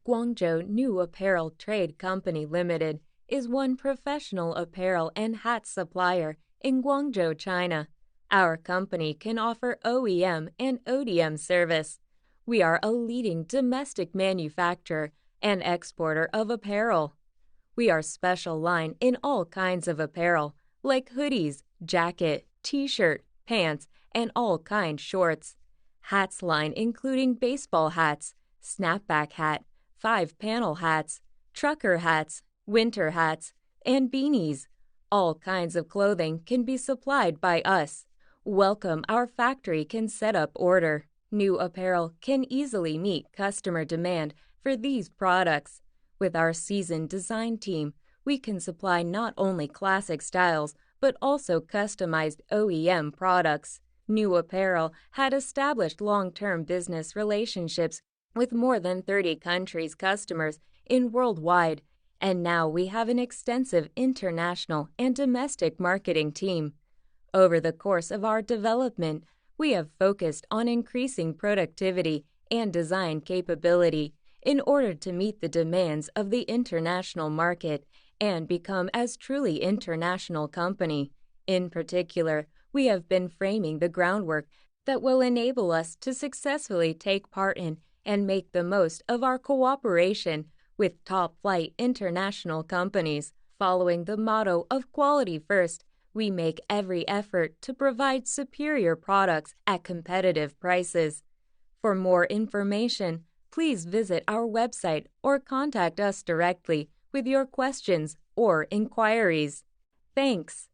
Guangzhou New Apparel Trade Company Limited is one professional apparel and hat supplier in Guangzhou, China. Our company can offer OEM and ODM service. We are a leading domestic manufacturer and exporter of apparel. We are special line in all kinds of apparel, like hoodies, jacket, t-shirt, pants, and all kind shorts. Hats line including baseball hats, snapback hat, 5-panel hats, trucker hats, winter hats, and beanies. All kinds of clothing can be supplied by us. Welcome, our factory can set up order. New Apparel can easily meet customer demand for these products. With our seasoned design team, we can supply not only classic styles, but also customized OEM products. New Apparel had established long-term business relationships with more than 30 countries' customers in worldwide, and now we have an extensive international and domestic marketing team. Over the course of our development, we have focused on increasing productivity and design capability in order to meet the demands of the international market and become as truly international company. In particular, we have been framing the groundwork that will enable us to successfully take part in and make the most of our cooperation with top-flight international companies. Following the motto of quality first, we make every effort to provide superior products at competitive prices. For more information, please visit our website or contact us directly with your questions or inquiries. Thanks.